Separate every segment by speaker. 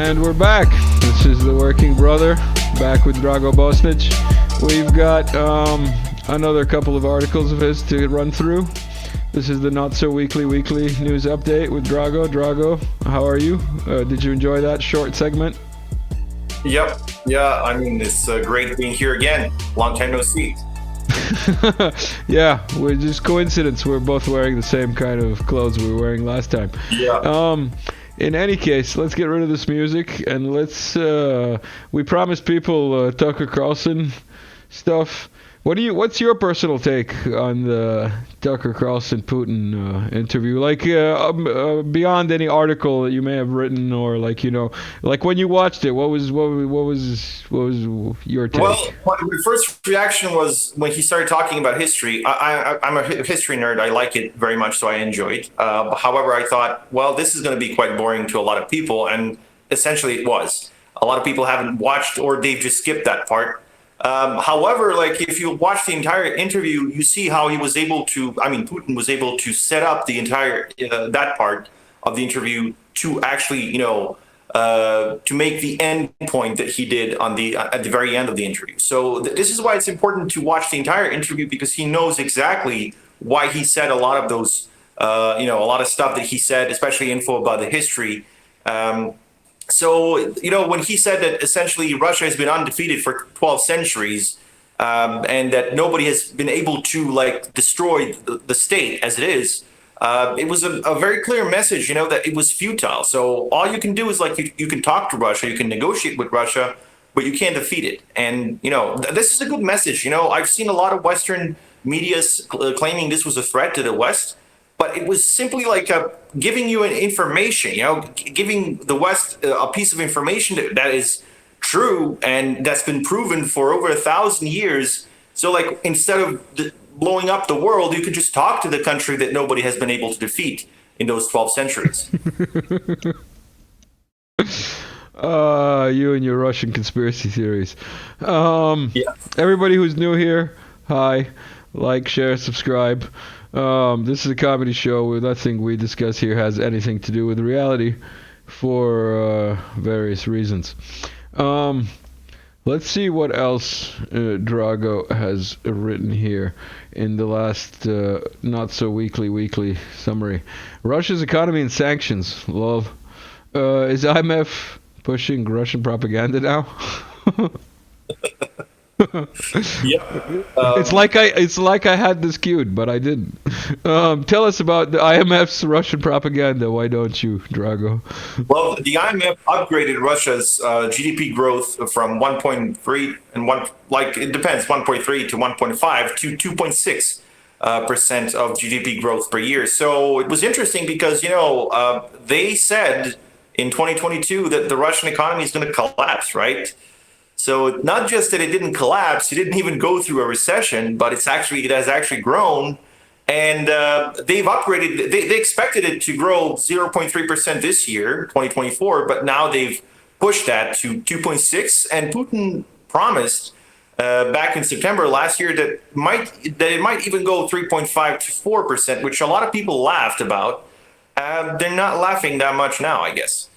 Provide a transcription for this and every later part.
Speaker 1: And we're back. This is the Working Brother, back with Drago Bosnic. We've got another couple of articles of his to run through. This is the Not So Weekly news update with Drago. Drago, how are you? Did you enjoy that short segment?
Speaker 2: Yep. Yeah, I mean, it's great being here again. Long time no see.
Speaker 1: Yeah, we're just coincidence. We're both wearing the same kind of clothes we were wearing last time.
Speaker 2: Yeah.
Speaker 1: In any case, let's get rid of this music and let's. We promised people Tucker Carlson stuff. What's your personal take on the Tucker Carlson Putin interview? Like beyond any article that you may have written, or like like when you watched it, what was your take?
Speaker 2: Well, my first reaction was when he started talking about history. I'm a history nerd. I like it very much, so I enjoyed. However, I thought, well, this is going to be quite boring to a lot of people, and essentially it was. A lot of people haven't watched, or they've just skipped that part. However, like if you watch the entire interview, you see how he was able to, Putin was able to set up the entire, that part of the interview to actually, to make the end point that he did at the very end of the interview. So this is why it's important to watch the entire interview, because he knows exactly why he said a lot of those, a lot of stuff that he said, especially info about the history. So, when he said that essentially Russia has been undefeated for 12 centuries, and that nobody has been able to destroy the state as it is, it was a very clear message, that it was futile. So all you can do is you can talk to Russia, you can negotiate with Russia, but you can't defeat it. And, this is a good message. I've seen a lot of Western media claiming this was a threat to the West. But it was simply giving you an information, giving the West a piece of information that is true and that's been proven for over 1,000 years. So instead of blowing up the world, you could just talk to the country that nobody has been able to defeat in those 12 centuries.
Speaker 1: You and your Russian conspiracy theories.
Speaker 2: Yeah.
Speaker 1: Everybody who's new here, hi, like, share, subscribe. This is a comedy show where nothing we discuss here has anything to do with reality for various reasons. Let's see what else Drago has written here in the last not so weekly summary. Russia's economy and sanctions. Lol. Is IMF pushing Russian propaganda now?
Speaker 2: Yeah.
Speaker 1: It's like I had this queued, but I didn't. Tell us about the IMF's Russian propaganda. Why don't you, Drago?
Speaker 2: Well, the IMF upgraded Russia's GDP growth from 1.3 and it depends, 1.3 to 1.5 to 2.6 percent of GDP growth per year. So it was interesting because they said in 2022 that the Russian economy is going to collapse, right? So not just that it didn't collapse, it didn't even go through a recession, but it has actually grown, and they've upgraded. They expected it to grow 0.3% this year, 2024, but now they've pushed that to 2.6. And Putin promised back in September last year that it might even go 3.5 to 4%, which a lot of people laughed about. They're not laughing that much now, I guess.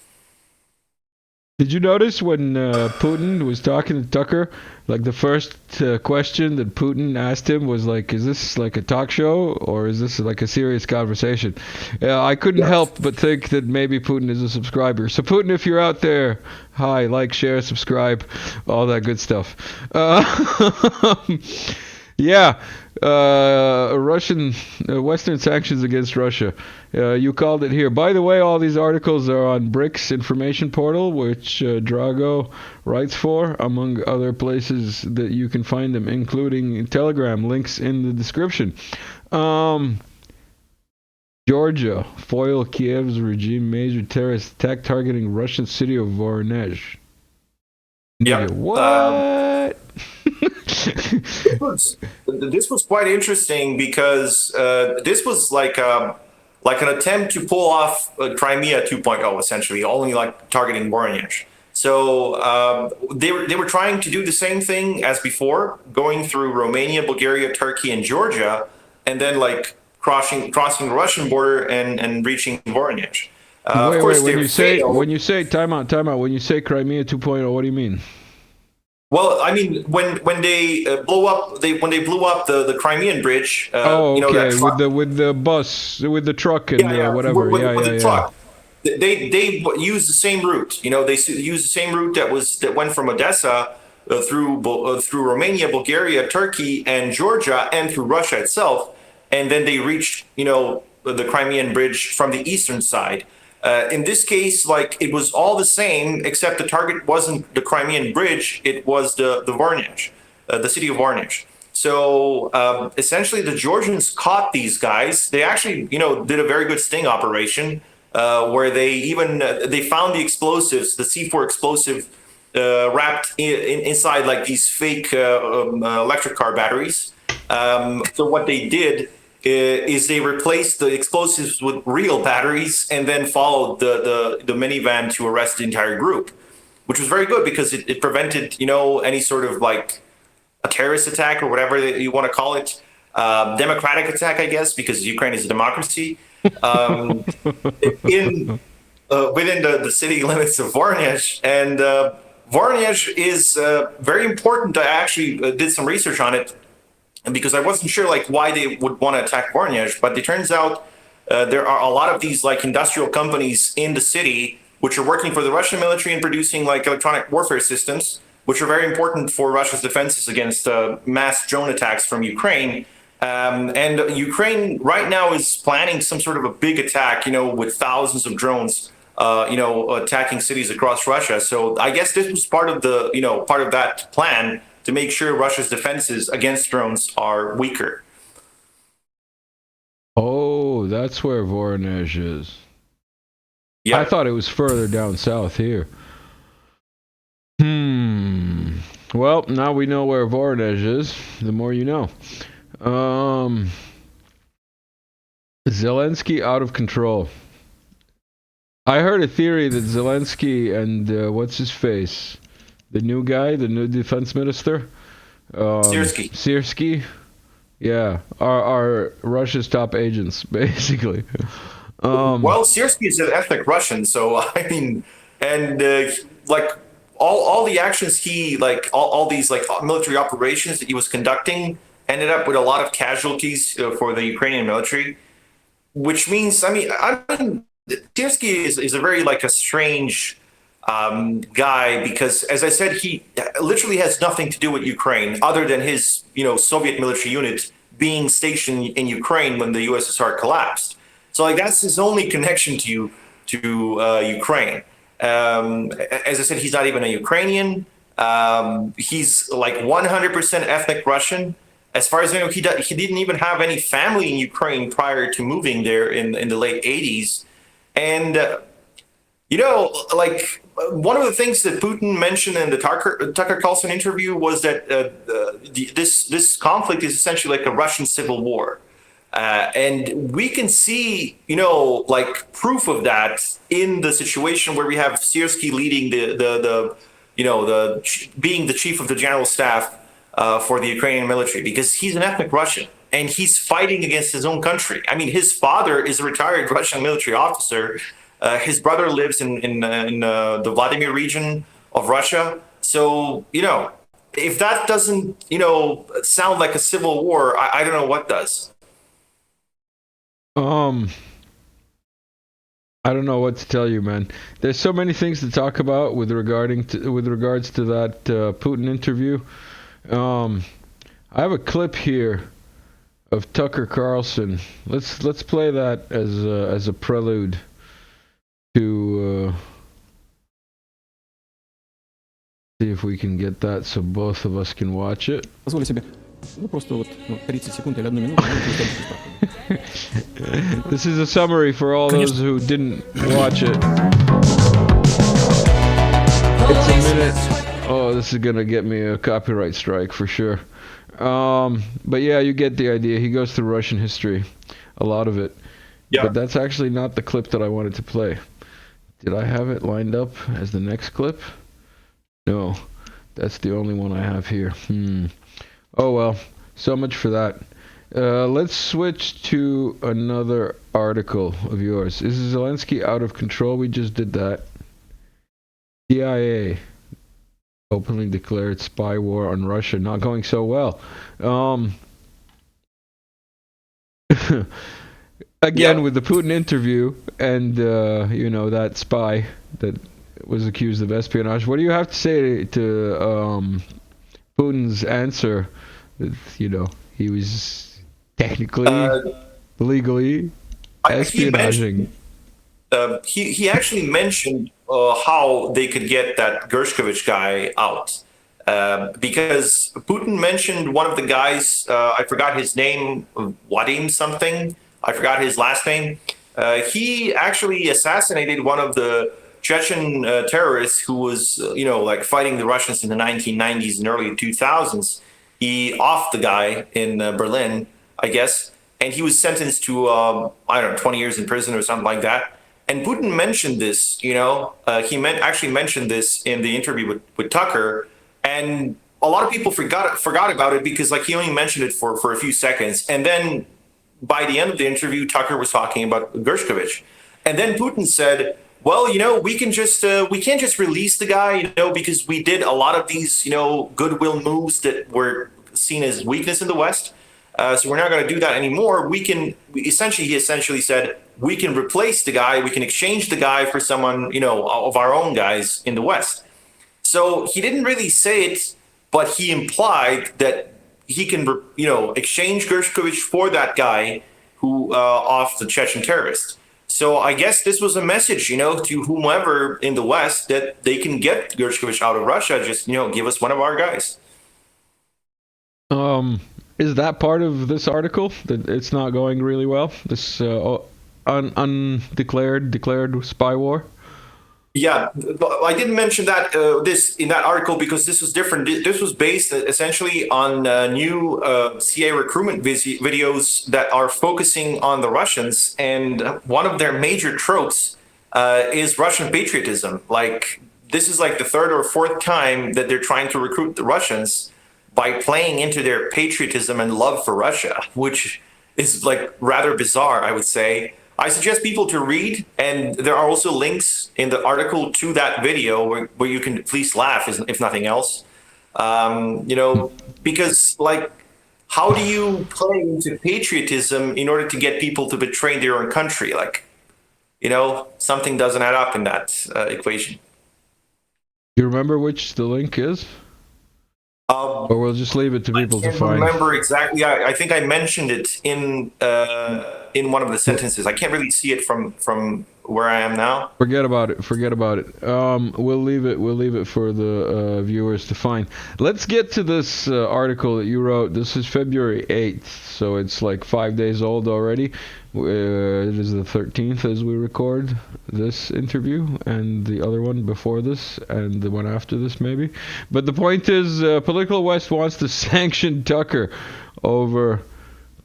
Speaker 1: Did you notice when Putin was talking to Tucker, the first question that Putin asked him was is this like a talk show or is this like a serious conversation? I couldn't help but think that maybe Putin is a subscriber. So Putin, if you're out there, hi, like, share, subscribe, all that good stuff. Yeah. Western sanctions against Russia. You called it here. By the way, all these articles are on BRICS information portal, which Drago writes for, among other places that you can find them, including Telegram. Links in the description. Georgia, foil Kiev's regime major terrorist attack targeting Russian city of Voronezh.
Speaker 2: Yeah.
Speaker 1: What?
Speaker 2: This was quite interesting because this was like an attempt to pull off Crimea 2.0, essentially, only targeting Voronezh. So they were trying to do the same thing as before, going through Romania, Bulgaria, Turkey, and Georgia, and then crossing the Russian border and reaching Voronezh. Of
Speaker 1: Wait,
Speaker 2: course,
Speaker 1: when
Speaker 2: they
Speaker 1: you say
Speaker 2: failed.
Speaker 1: time out, when you say Crimea 2.0, what do you mean?
Speaker 2: Well, I mean, when they blow up, when they blew up the Crimean Bridge,
Speaker 1: Oh,
Speaker 2: that
Speaker 1: okay, with
Speaker 2: truck.
Speaker 1: the bus, with the truck and
Speaker 2: Yeah, yeah.
Speaker 1: whatever. Yeah,
Speaker 2: With
Speaker 1: yeah,
Speaker 2: the
Speaker 1: yeah.
Speaker 2: truck, they used the same route. They used the same route that went from Odessa through Romania, Bulgaria, Turkey, and Georgia, and through Russia itself, and then they reached the Crimean Bridge from the eastern side. In this case, like it was all the same, except the target wasn't the Crimean Bridge; it was the Voronezh, the city of Voronezh. So essentially, the Georgians caught these guys. They actually, did a very good sting operation where they even they found the explosives, the C4 explosive, wrapped inside like these fake electric car batteries. So what they did is they replaced the explosives with real batteries and then followed the minivan to arrest the entire group, which was very good because it prevented any sort of like a terrorist attack or whatever you want to call it, democratic attack, I guess, because Ukraine is a democracy. Um, in Within the city limits of Voronezh, and Voronezh is very important. I actually did some research on it because I wasn't sure like why they would want to attack Voronezh, but it turns out there are a lot of these like industrial companies in the city which are working for the Russian military and producing like electronic warfare systems, which are very important for Russia's defenses against mass drone attacks from Ukraine. And Ukraine right now is planning some sort of a big attack, with thousands of drones, attacking cities across Russia. So I guess this was part of that plan to make sure Russia's defenses against drones are weaker.
Speaker 1: Oh, that's where Voronezh is. I
Speaker 2: Yep.
Speaker 1: thought it was further down south here. Well, now we know where Voronezh is. The more you know. Um, Zelensky out of control. I heard a theory that Zelensky and what's his face, the new guy, the new defense minister,
Speaker 2: Sierski.
Speaker 1: Siersky, yeah, are Russia's top agents, basically. Um,
Speaker 2: Well, Sierski is an ethnic Russian, so I mean, and like all the actions he like all these like military operations that he was conducting ended up with a lot of casualties for the Ukrainian military, which means I mean Sierski is a very like a strange guy because as I said he literally has nothing to do with Ukraine other than his Soviet military unit being stationed in Ukraine when the USSR collapsed. So like that's his only connection to Ukraine. As I said, he's not even a Ukrainian. He's like 100% ethnic Russian. As far as I know, he didn't even have any family in Ukraine prior to moving there in the late 80s. And like one of the things that Putin mentioned in the Tucker Carlson interview was that this conflict is essentially like a Russian civil war. And we can see, like proof of that in the situation where we have Sierski leading being the chief of the general staff for the Ukrainian military because he's an ethnic Russian and he's fighting against his own country. I mean, his father is a retired Russian military officer. His brother lives in the Vladimir region of Russia. So, if that doesn't, sound like a civil war, I don't know what does.
Speaker 1: um, I don't know what to tell you, man. There's so many things to talk about with regards to that Putin interview. Um, I have a clip here of Tucker Carlson. Let's play that as a prelude to see if we can get that so both of us can watch it.
Speaker 3: Позволю себе, просто вот 30 секунд или 1 минуту,
Speaker 1: This is a summary for all those who didn't watch it. It's a minute. Oh, this is gonna get me a copyright strike for sure. But yeah, you get the idea. He goes through Russian history, a lot of it.
Speaker 2: Yeah.
Speaker 1: But that's actually not the clip that I wanted to play. Did I have it lined up as the next clip? No, that's the only one I have here. Oh well, so much for that. Let's switch to another article of yours. Is Zelensky out of control? We just did that. CIA openly declared spy war on Russia, not going so well. Again,
Speaker 2: Yep.
Speaker 1: with the Putin interview and that spy that was accused of espionage. What do you have to say to Putin's answer that he was technically, legally espionaging?
Speaker 2: He actually mentioned how they could get that Gershkovich guy out. Because Putin mentioned one of the guys, I forgot his name, Vadim something, I forgot his last name. He actually assassinated one of the Chechen terrorists who was, like fighting the Russians in the 1990s and early 2000s. He offed the guy in Berlin, I guess, and he was sentenced to, I don't know, 20 years in prison or something like that. And Putin mentioned this, actually mentioned this in the interview with Tucker, and a lot of people forgot about it because like he only mentioned it for a few seconds, and then by the end of the interview, Tucker was talking about Gershkovich, and then Putin said, "Well, we can't just release the guy, because we did a lot of these, goodwill moves that were seen as weakness in the West. So we're not going to do that anymore. He essentially said, we can replace the guy, we can exchange the guy for someone, of our own guys in the West." So he didn't really say it, but he implied that he can, exchange Gershkovich for that guy who off the Chechen terrorist. So I guess this was a message, to whomever in the West that they can get Gershkovich out of Russia. Just, give us one of our guys.
Speaker 1: Is that part of this article that it's not going really well? This declared spy war?
Speaker 2: Yeah, I didn't mention that this in that article because this was different. This was based essentially on new CIA recruitment videos that are focusing on the Russians, and one of their major tropes is Russian patriotism. Like this is like the third or fourth time that they're trying to recruit the Russians by playing into their patriotism and love for Russia, which is like rather bizarre, I would say. I suggest people to read, and there are also links in the article to that video where you can at least laugh, if nothing else. Because like, how do you play into patriotism in order to get people to betray their own country? Like, something doesn't add up in that equation.
Speaker 1: Do you remember which the link is? Or we'll just leave it to people to find.
Speaker 2: I can't remember exactly. I think I mentioned it in one of the sentences. I can't really see it from where I am now.
Speaker 1: Forget about it. We'll leave it for the viewers to find. Let's get to this article that you wrote. This is February 8th, so it's like 5 days old already. It is the 13th as we record this interview, and the other one before this, and the one after this maybe. But the point is, Political West wants to sanction Tucker over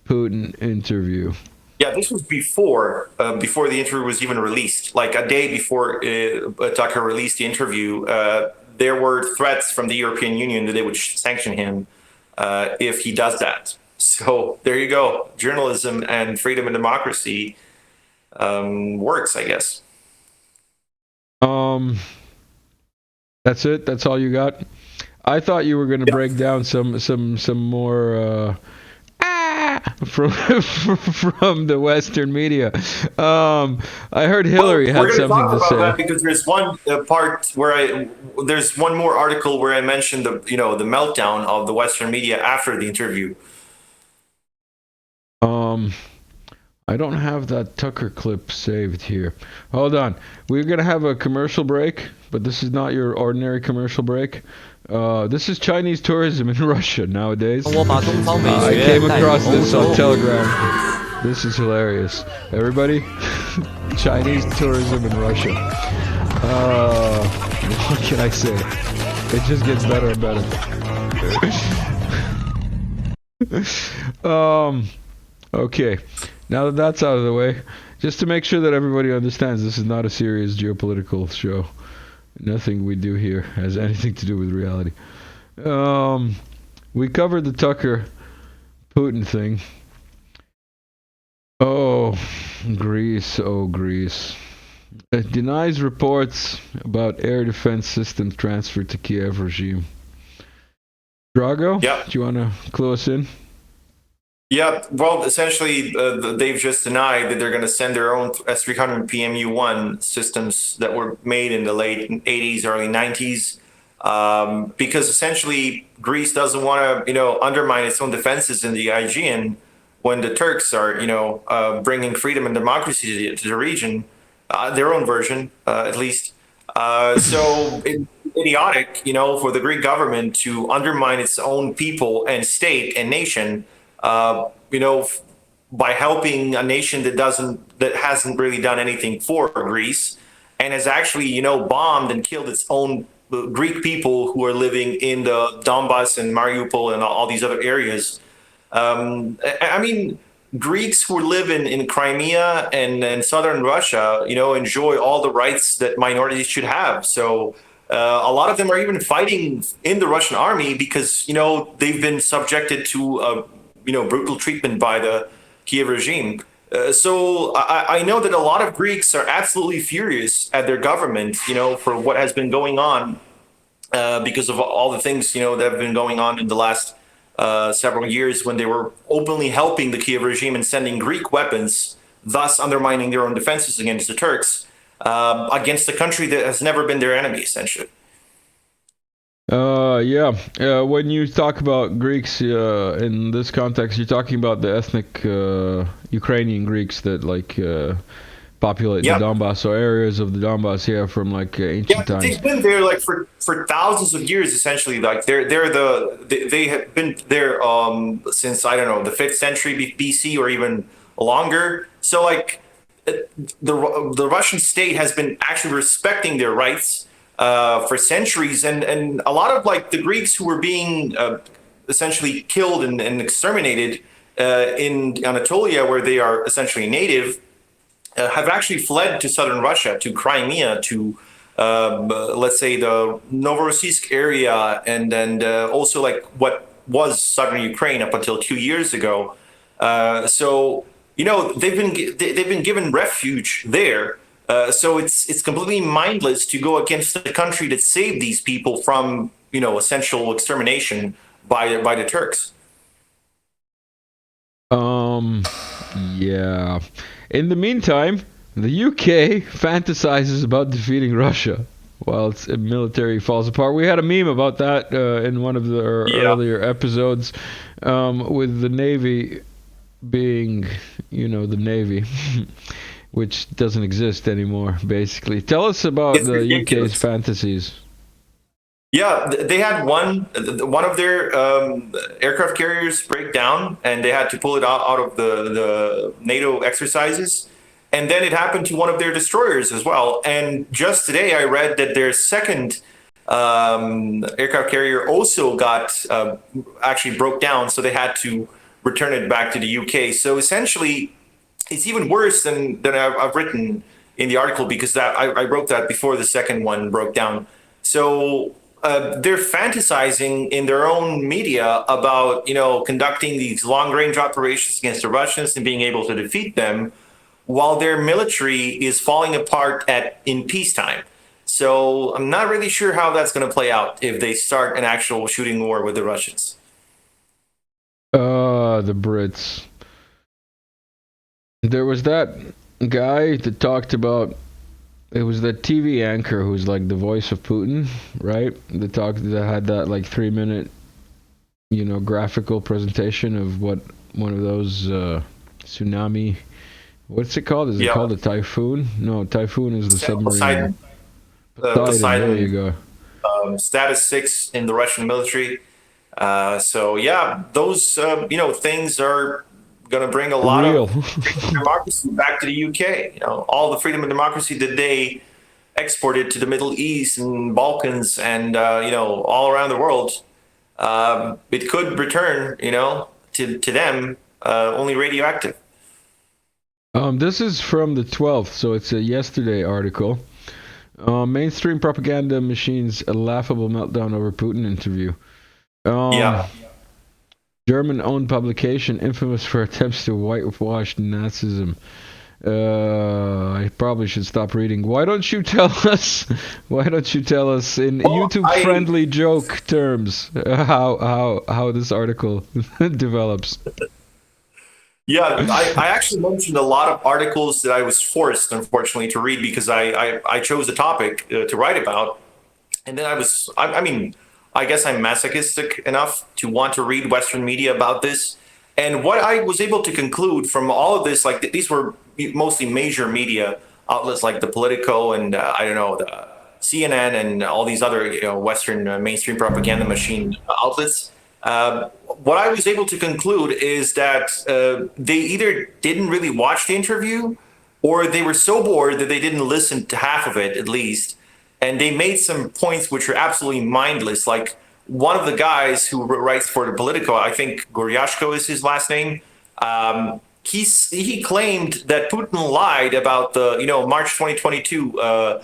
Speaker 1: Putin interview.
Speaker 2: Yeah, this was before the interview was even released. Like a day before Tucker released the interview, there were threats from the European Union that they would sanction him if he does that. So there you go. Journalism and freedom and democracy works, I guess.
Speaker 1: That's it. That's all you got. I thought you were going to break down some more from the Western media. I heard Hillary had something to say.
Speaker 2: That because there's one part where there's one more article where I mentioned the meltdown of the Western media after the interview.
Speaker 1: I don't have that Tucker clip saved here. Hold on. We're going to have a commercial break, but this is not your ordinary commercial break. This is Chinese tourism in Russia nowadays. I came across this on Telegram. This is hilarious. Everybody, Chinese tourism in Russia. What can I say? It just gets better and better. Okay. Now that that's out of the way, just to make sure that everybody understands, this is not a serious geopolitical show. Nothing we do here has anything to do with reality. We covered the Tucker Putin thing. Oh, Greece. Oh, Greece. It denies reports about air defense system transfer to Kiev regime. Drago,
Speaker 2: Yep.
Speaker 1: do you want to clue us in?
Speaker 2: Yeah, well, essentially, they've just denied that they're going to send their own S-300 PMU-1 systems that were made in the late 80s, early 90s, because essentially Greece doesn't want to, undermine its own defenses in the Aegean when the Turks are, bringing freedom and democracy to the region, their own version, at least. So it's idiotic, for the Greek government to undermine its own people and state and nation, by helping a nation that hasn't really done anything for Greece, and has actually, bombed and killed its own Greek people who are living in the Donbass and Mariupol and all these other areas. I mean, Greeks who live in Crimea and southern Russia, enjoy all the rights that minorities should have. So a lot of them are even fighting in the Russian army because they've been subjected to brutal treatment by the Kiev regime. So I know that a lot of Greeks are absolutely furious at their government, for what has been going on, because of all the things that have been going on in the last several years when they were openly helping the Kiev regime and sending Greek weapons, thus undermining their own defenses against the Turks, against a country that has never been their enemy, essentially.
Speaker 1: Yeah. When you talk about Greeks in this context, you're talking about the ethnic Ukrainian Greeks that populate the
Speaker 2: Yeah.
Speaker 1: Donbass, or areas of the Donbass, yeah, from
Speaker 2: Yeah,
Speaker 1: ancient times.
Speaker 2: they've been there like for thousands of years, essentially. Like they have been there since, I don't know, the fifth century BC or even longer. So like the Russian state has been actually respecting their rights for centuries, and a lot of like the Greeks who were being essentially killed and exterminated in Anatolia, where they are essentially native, have actually fled to southern Russia, to Crimea, to let's say the Novorossiysk area, and also like what was southern Ukraine up until 2 years ago. So they've been given refuge there. So it's completely mindless to go against the country that saved these people from essential extermination by the Turks.
Speaker 1: Um, yeah. In the meantime, the UK fantasizes about defeating Russia while its military falls apart. We had a meme about that in one of the
Speaker 2: Yeah.
Speaker 1: earlier episodes, with the Navy being, the Navy, which doesn't exist anymore, basically. Tell us about
Speaker 2: It's
Speaker 1: the UK's
Speaker 2: ridiculous.
Speaker 1: fantasies.
Speaker 2: Yeah, they had one of their aircraft carriers break down, and they had to pull it out of the NATO exercises. And then it happened to one of their destroyers as well. And just today, I read that their second aircraft carrier also got actually broke down, so they had to return it back to the UK. So essentially, it's even worse than I've written in the article, because I wrote that before the second one broke down. So they're fantasizing in their own media about conducting these long range operations against the Russians and being able to defeat them, while their military is falling apart in peacetime. So I'm not really sure how that's going to play out if they start an actual shooting war with the Russians.
Speaker 1: The Brits. There was that guy that talked about. It was that TV anchor who's like the voice of Putin, right? That had that like 3 minute, graphical presentation of what one of those tsunami. What's it called? Is it
Speaker 2: Yeah.
Speaker 1: called a typhoon? No, typhoon is the submarine.
Speaker 2: Poseidon,
Speaker 1: Poseidon, there you go.
Speaker 2: status 6 in the Russian military. So yeah, those things are going to bring a lot
Speaker 1: Real.
Speaker 2: of democracy back to the UK. All the freedom and democracy that they exported to the Middle East and Balkans and all around the world, it could return, to them, only radioactive.
Speaker 1: This is from the 12th, so it's a yesterday article. Mainstream propaganda machines a laughable meltdown over Putin interview.
Speaker 2: Yeah.
Speaker 1: German-owned publication infamous for attempts to whitewash Nazism. I probably should stop reading. Why don't you tell us? Why don't you tell us in YouTube-friendly joke terms how this article develops?
Speaker 2: Yeah, I actually mentioned a lot of articles that I was forced, unfortunately, to read because I chose a topic to write about, and then I mean, I guess I'm masochistic enough to want to read Western media about this. And what I was able to conclude from all of this, like these were mostly major media outlets like the Politico and I don't know, the CNN and all these other Western mainstream propaganda machine outlets. What I was able to conclude is that they either didn't really watch the interview or they were so bored that they didn't listen to half of it at least. And they made some points which are absolutely mindless. Like one of the guys who writes for the Politico, I think Guryashko is his last name. He claimed that Putin lied about the March 2022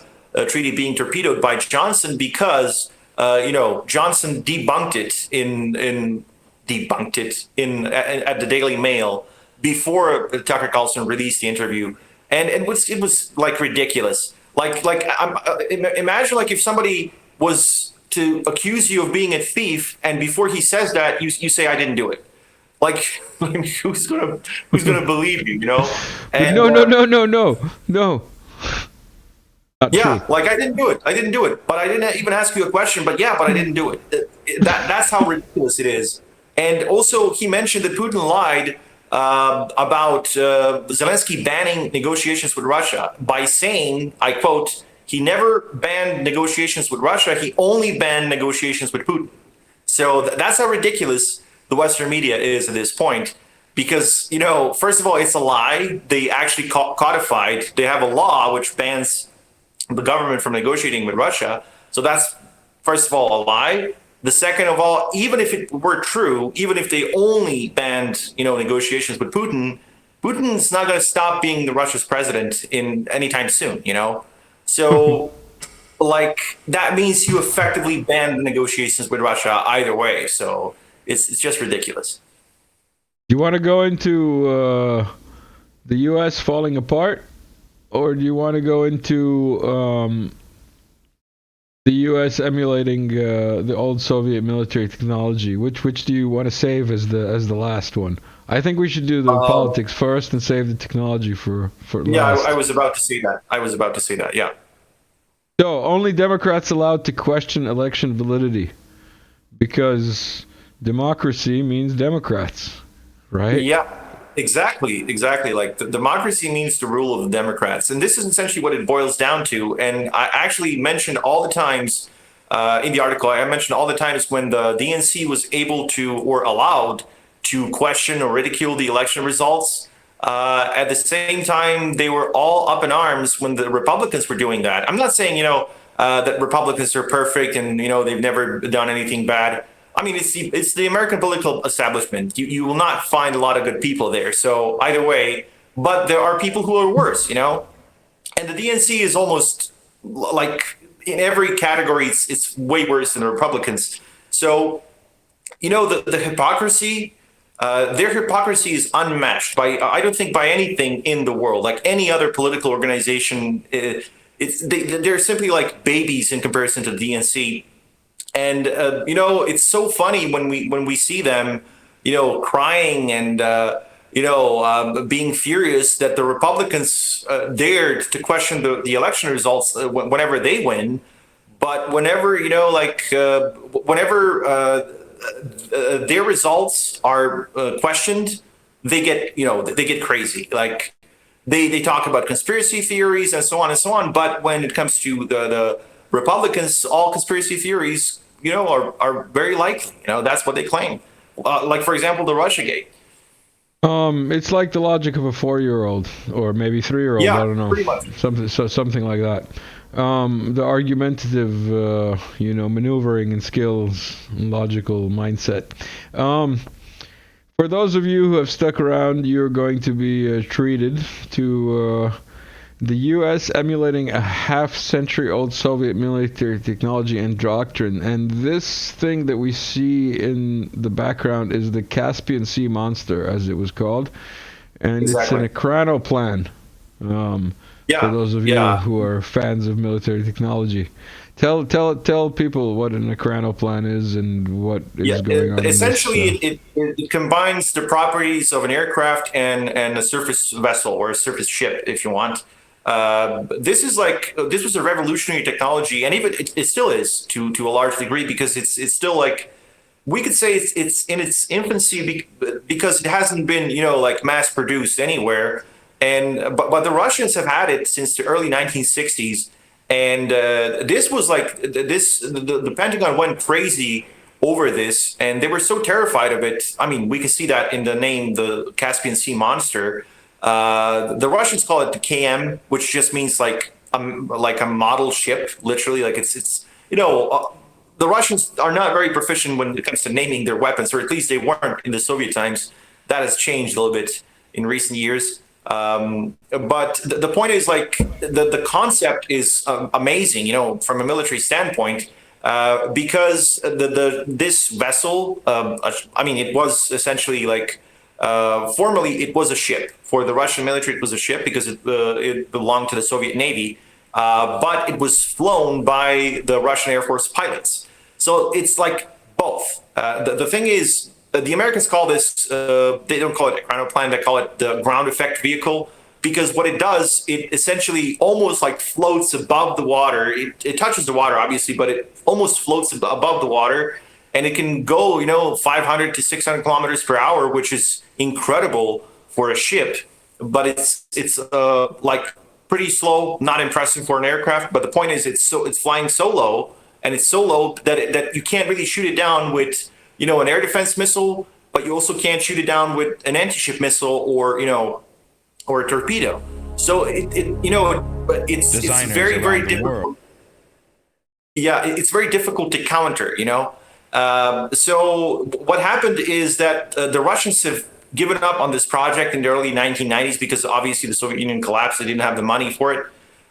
Speaker 2: treaty being torpedoed by Johnson because Johnson debunked it at the Daily Mail before Tucker Carlson released the interview, and it was like ridiculous. Imagine like if somebody was to accuse you of being a thief, and before he says that, you say I didn't do it. Like who's gonna believe you? And,
Speaker 1: no.
Speaker 2: Yeah, true. Like I didn't do it. But I didn't even ask you a question. But I didn't do it. That's how ridiculous it is. And also, he mentioned that Putin lied about Zelensky banning negotiations with Russia by saying, I quote, he never banned negotiations with Russia. He only banned negotiations with Putin. So that's how ridiculous the Western media is at this point. Because, first of all, it's a lie. They actually codified. They have a law which bans the government from negotiating with Russia. So that's, first of all, a lie. The second of all, even if it were true, even if they only banned, negotiations with Putin, Putin's not going to stop being the Russia's president in anytime soon, So, like, that means you effectively banned the negotiations with Russia either way. So it's just ridiculous.
Speaker 1: You want to go into the U.S. falling apart? Or do you want to go into the U.S. emulating the old Soviet military technology? Which do you want to save as the last one? I think we should do the politics first and save the technology for last.
Speaker 2: I was about to say that. Yeah.
Speaker 1: So only Democrats allowed to question election validity because democracy means Democrats, right?
Speaker 2: Yeah. Exactly. Like the democracy means the rule of the Democrats. And this is essentially what it boils down to. And I actually mentioned all the times in the article, I mentioned all the times when the DNC was able to or allowed to question or ridicule the election results. At the same time, they were all up in arms when the Republicans were doing that. I'm not saying, that Republicans are perfect and, they've never done anything bad. I mean, it's the American political establishment. You will not find a lot of good people there. So either way, but there are people who are worse, And the DNC is almost like in every category, it's way worse than the Republicans. So, the hypocrisy, their hypocrisy is unmatched I don't think by anything in the world, like any other political organization. They're simply like babies in comparison to the DNC. And it's so funny when we see them, crying and being furious that the Republicans dared to question the election results whenever they win, but whenever their results are questioned, they get crazy. Like they talk about conspiracy theories and so on and so on. But when it comes to the Republicans, all conspiracy theories, are very likely. That's what they claim. Like, for example, the Russiagate.
Speaker 1: It's like the logic of a 4-year-old or maybe 3-year-old.
Speaker 2: Yeah,
Speaker 1: I don't know.
Speaker 2: Pretty much.
Speaker 1: Something like that. The argumentative, maneuvering and skills, and logical mindset. For those of you who have stuck around, you're going to be treated to The U.S. emulating a half-century-old Soviet military technology and doctrine. And this thing that we see in the background is the Caspian Sea monster, as it was called. And
Speaker 2: Exactly.
Speaker 1: it's an Ekranoplan. For those of you who are fans of military technology. Tell people what an Ekranoplan is and what is going on.
Speaker 2: Essentially, it combines the properties of an aircraft and a surface vessel or a surface ship, if you want. This was a revolutionary technology, and even it still is to a large degree, because it's still like, we could say it's in its infancy because it hasn't been like mass produced anywhere. And but the Russians have had it since the early 1960s. And this was like the Pentagon went crazy over this, and they were so terrified of it. I mean, we can see that in the name, the Caspian Sea monster. The Russians call it the KM, which just means like a model ship, literally. Like it's the Russians are not very proficient when it comes to naming their weapons, or at least they weren't in the Soviet times. That has changed a little bit in recent years. But the point is, like, the concept is amazing, from a military standpoint, because this vessel, I mean, it was essentially like, formerly it was a ship. For the Russian military, it was a ship because it belonged to the Soviet Navy, but it was flown by the Russian Air Force pilots. So it's like both. The thing is, the Americans call this, they don't call it a Ekranoplan, they call it the ground effect vehicle, because what it does, it essentially almost like floats above the water. It touches the water, obviously, but it almost floats above the water, and it can go, 500 to 600 kilometers per hour, which is incredible for a ship, but it's like pretty slow, not impressive for an aircraft. But the point is, it's flying so low, and it's so low that you can't really shoot it down with an air defense missile, but you also can't shoot it down with an anti-ship missile or a torpedo. So it's very, very difficult. Yeah, it's very difficult to counter. So what happened is that the Russians have given up on this project in the early 1990s because obviously the Soviet Union collapsed. They didn't have the money for it,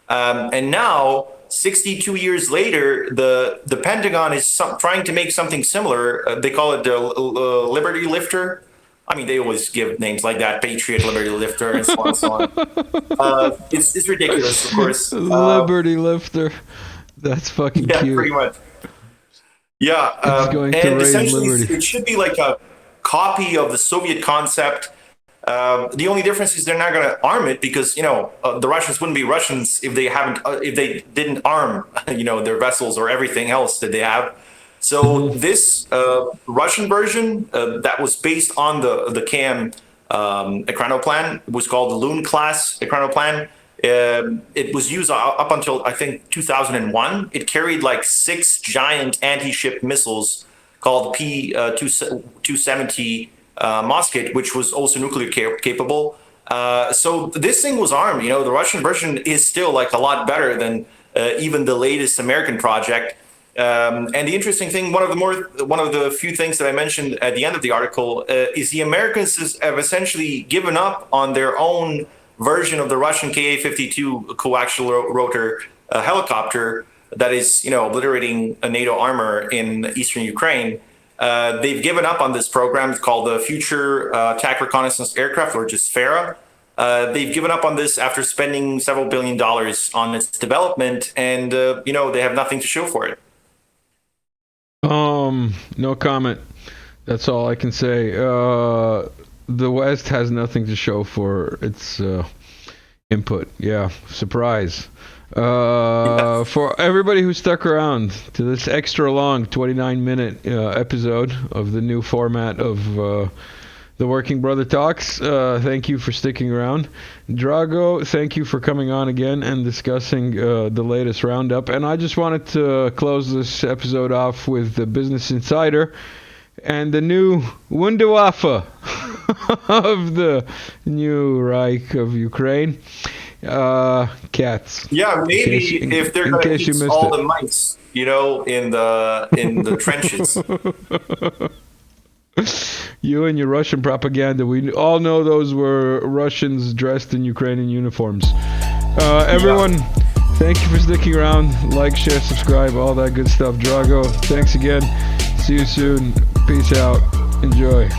Speaker 2: and now, 62 years later, the Pentagon is trying to make something similar. They call it the Liberty Lifter. I mean, they always give names like that: Patriot, Liberty Lifter, and so on and so on. It's ridiculous, of course.
Speaker 1: Liberty Lifter. That's fucking cute.
Speaker 2: Yeah, pretty much. Yeah, and essentially, it should be like a copy of the Soviet concept. The only difference is they're not going to arm it, because the Russians wouldn't be Russians if they didn't arm their vessels or everything else that they have. So this Russian version that was based on the KM Ekranoplan was called the Loon class Ekranoplan. It was used up until I think 2001. It carried like 6 giant anti-ship missiles called P-270. Musket, which was also nuclear capable. So this thing was armed. The Russian version is still like a lot better than even the latest American project. And the interesting thing, one of the few things that I mentioned at the end of the article, is the Americans have essentially given up on their own version of the Russian Ka-52 coaxial rotor helicopter that is, obliterating a NATO armor in eastern Ukraine. They've given up on this program. It's called the Future Attack Reconnaissance Aircraft, or just FARA. They've given up on this after spending several $1 billion on its development, and they have nothing to show for it.
Speaker 1: No comment. That's all I can say. The West has nothing to show for its input. Yeah, surprise. For everybody who stuck around to this extra long 29-minute episode of the new format of the Working Brother Talks, thank you for sticking around. Drago, thank you for coming on again and discussing the latest roundup. And I just wanted to close this episode off with the Business Insider and the new Wunderwaffe of the new Reich of Ukraine. Cats.
Speaker 2: Yeah, maybe if they're going to eat all the mice, in the trenches.
Speaker 1: You and your Russian propaganda. We all know those were Russians dressed in Ukrainian uniforms. Everyone, thank you for sticking around. Like, share, subscribe, all that good stuff. Drago, thanks again. See you soon. Peace out. Enjoy.